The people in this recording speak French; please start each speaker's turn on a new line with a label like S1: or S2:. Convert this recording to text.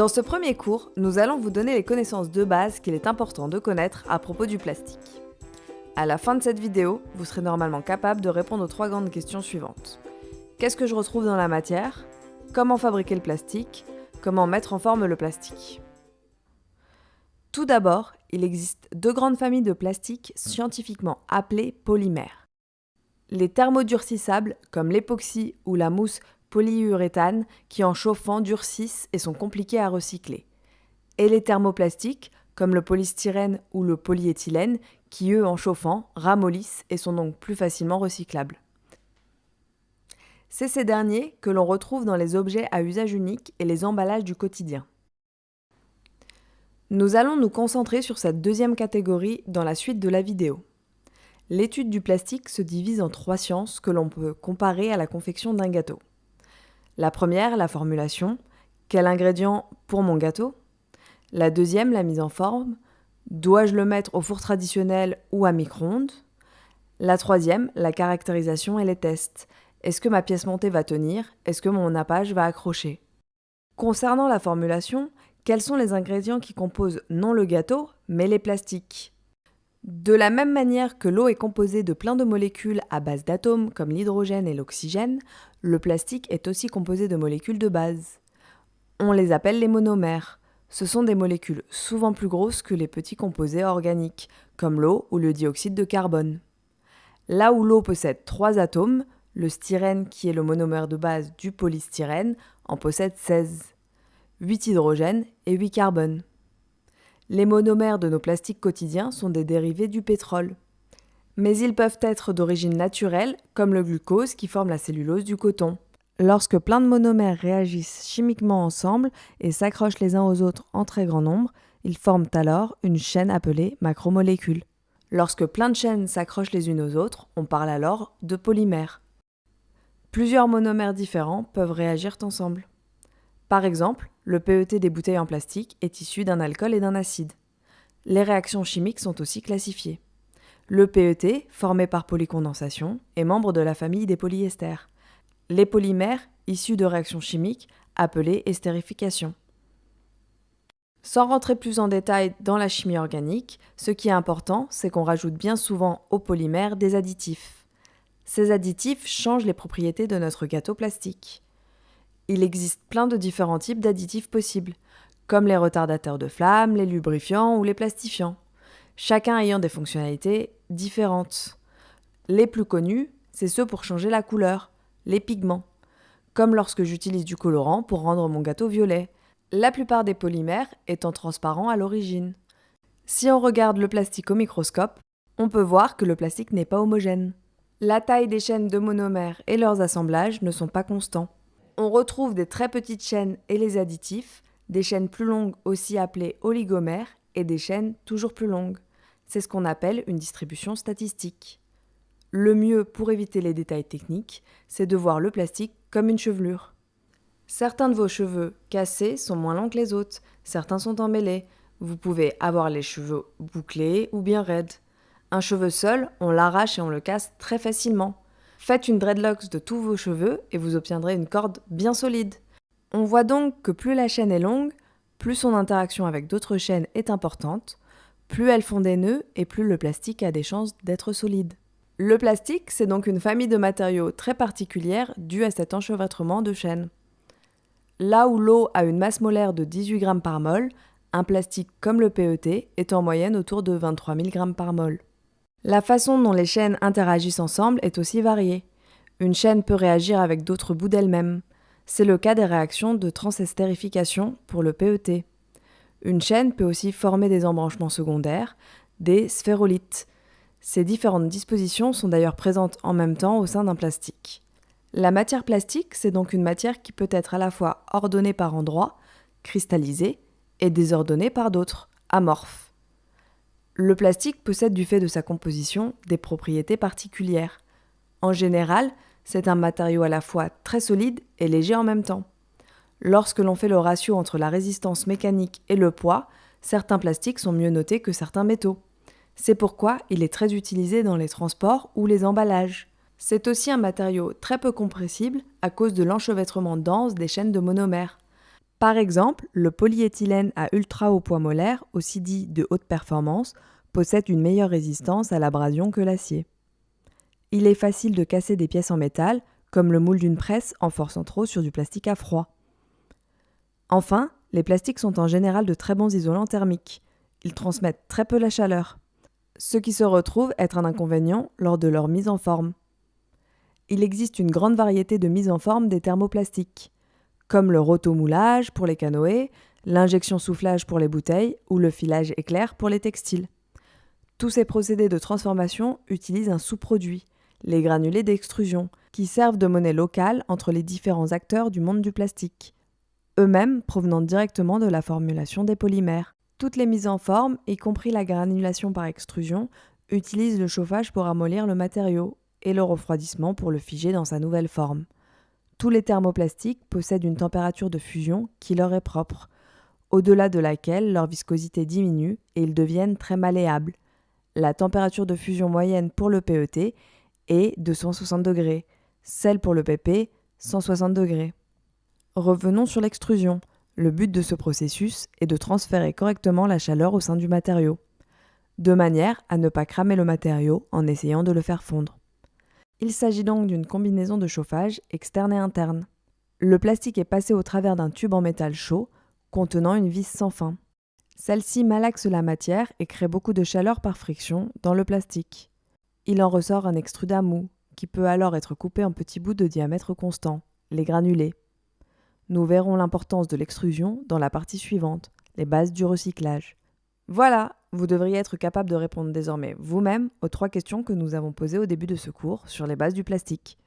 S1: Dans ce premier cours, nous allons vous donner les connaissances de base qu'il est important de connaître à propos du plastique. À la fin de cette vidéo, vous serez normalement capable de répondre aux 3 grandes questions suivantes. Qu'est-ce que je retrouve dans la matière? Comment fabriquer le plastique? Comment mettre en forme le plastique? Tout d'abord, il existe 2 grandes familles de plastique scientifiquement appelées polymères. Les thermodurcissables, comme l'époxy ou la mousse polyuréthane, qui en chauffant durcissent et sont compliqués à recycler. Et les thermoplastiques, comme le polystyrène ou le polyéthylène, qui eux, en chauffant, ramollissent et sont donc plus facilement recyclables. C'est ces derniers que l'on retrouve dans les objets à usage unique et les emballages du quotidien. Nous allons nous concentrer sur cette deuxième catégorie dans la suite de la vidéo. L'étude du plastique se divise en 3 sciences que l'on peut comparer à la confection d'un gâteau. La première, la formulation. Quel ingrédient pour mon gâteau? La deuxième, la mise en forme. Dois-je le mettre au four traditionnel ou à micro-ondes? La troisième, la caractérisation et les tests. Est-ce que ma pièce montée va tenir? Est-ce que mon nappage va accrocher? Concernant la formulation, quels sont les ingrédients qui composent non le gâteau, mais les plastiques? De la même manière que l'eau est composée de plein de molécules à base d'atomes comme l'hydrogène et l'oxygène, le plastique est aussi composé de molécules de base. On les appelle les monomères. Ce sont des molécules souvent plus grosses que les petits composés organiques, comme l'eau ou le dioxyde de carbone. Là où l'eau possède 3 atomes, le styrène, qui est le monomère de base du polystyrène, en possède 16, 8 hydrogènes et 8 carbones. Les monomères de nos plastiques quotidiens sont des dérivés du pétrole. Mais ils peuvent être d'origine naturelle, comme le glucose qui forme la cellulose du coton. Lorsque plein de monomères réagissent chimiquement ensemble et s'accrochent les uns aux autres en très grand nombre, ils forment alors une chaîne appelée macromolécule. Lorsque plein de chaînes s'accrochent les unes aux autres, on parle alors de polymères. Plusieurs monomères différents peuvent réagir ensemble. Par exemple, le PET des bouteilles en plastique est issu d'un alcool et d'un acide. Les réactions chimiques sont aussi classifiées. Le PET, formé par polycondensation, est membre de la famille des polyesters. Les polymères, issus de réactions chimiques, appelées estérification. Sans rentrer plus en détail dans la chimie organique, ce qui est important, c'est qu'on rajoute bien souvent aux polymères des additifs. Ces additifs changent les propriétés de notre gâteau plastique. Il existe plein de différents types d'additifs possibles, comme les retardateurs de flamme, les lubrifiants ou les plastifiants, chacun ayant des fonctionnalités différentes. Les plus connus, c'est ceux pour changer la couleur, les pigments, comme lorsque j'utilise du colorant pour rendre mon gâteau violet, la plupart des polymères étant transparents à l'origine. Si on regarde le plastique au microscope, on peut voir que le plastique n'est pas homogène. La taille des chaînes de monomères et leurs assemblages ne sont pas constants. On retrouve des très petites chaînes et les additifs, des chaînes plus longues aussi appelées oligomères et des chaînes toujours plus longues. C'est ce qu'on appelle une distribution statistique. Le mieux pour éviter les détails techniques, c'est de voir le plastique comme une chevelure. Certains de vos cheveux cassés sont moins longs que les autres, certains sont emmêlés. Vous pouvez avoir les cheveux bouclés ou bien raides. Un cheveu seul, on l'arrache et on le casse très facilement. Faites une dreadlocks de tous vos cheveux et vous obtiendrez une corde bien solide. On voit donc que plus la chaîne est longue, plus son interaction avec d'autres chaînes est importante, plus elles font des nœuds et plus le plastique a des chances d'être solide. Le plastique, c'est donc une famille de matériaux très particulière due à cet enchevêtrement de chaînes. Là où l'eau a une masse molaire de 18 g par mol, un plastique comme le PET est en moyenne autour de 23 000 g par mol. La façon dont les chaînes interagissent ensemble est aussi variée. Une chaîne peut réagir avec d'autres bouts d'elle-même. C'est le cas des réactions de transestérification pour le PET. Une chaîne peut aussi former des embranchements secondaires, des sphérolithes. Ces différentes dispositions sont d'ailleurs présentes en même temps au sein d'un plastique. La matière plastique, c'est donc une matière qui peut être à la fois ordonnée par endroits, cristallisée, et désordonnée par d'autres, amorphes. Le plastique possède du fait de sa composition des propriétés particulières. En général, c'est un matériau à la fois très solide et léger en même temps. Lorsque l'on fait le ratio entre la résistance mécanique et le poids, certains plastiques sont mieux notés que certains métaux. C'est pourquoi il est très utilisé dans les transports ou les emballages. C'est aussi un matériau très peu compressible à cause de l'enchevêtrement dense des chaînes de monomères. Par exemple, le polyéthylène à ultra haut poids molaire, aussi dit de haute performance, possède une meilleure résistance à l'abrasion que l'acier. Il est facile de casser des pièces en métal, comme le moule d'une presse en forçant trop sur du plastique à froid. Enfin, les plastiques sont en général de très bons isolants thermiques. Ils transmettent très peu la chaleur, ce qui se retrouve être un inconvénient lors de leur mise en forme. Il existe une grande variété de mise en forme des thermoplastiques, comme le rotomoulage pour les canoës, l'injection soufflage pour les bouteilles ou le filage éclair pour les textiles. Tous ces procédés de transformation utilisent un sous-produit, les granulés d'extrusion, qui servent de monnaie locale entre les différents acteurs du monde du plastique, eux-mêmes provenant directement de la formulation des polymères. Toutes les mises en forme, y compris la granulation par extrusion, utilisent le chauffage pour amollir le matériau et le refroidissement pour le figer dans sa nouvelle forme. Tous les thermoplastiques possèdent une température de fusion qui leur est propre, au-delà de laquelle leur viscosité diminue et ils deviennent très malléables. La température de fusion moyenne pour le PET est de 160 degrés, celle pour le PP 160 degrés. Revenons sur l'extrusion. Le but de ce processus est de transférer correctement la chaleur au sein du matériau, de manière à ne pas cramer le matériau en essayant de le faire fondre. Il s'agit donc d'une combinaison de chauffage externe et interne. Le plastique est passé au travers d'un tube en métal chaud contenant une vis sans fin. Celle-ci malaxe la matière et crée beaucoup de chaleur par friction dans le plastique. Il en ressort un extrudat mou, qui peut alors être coupé en petits bouts de diamètre constant, les granulés. Nous verrons l'importance de l'extrusion dans la partie suivante, les bases du recyclage. Voilà, vous devriez être capable de répondre désormais vous-même aux 3 questions que nous avons posées au début de ce cours sur les bases du plastique.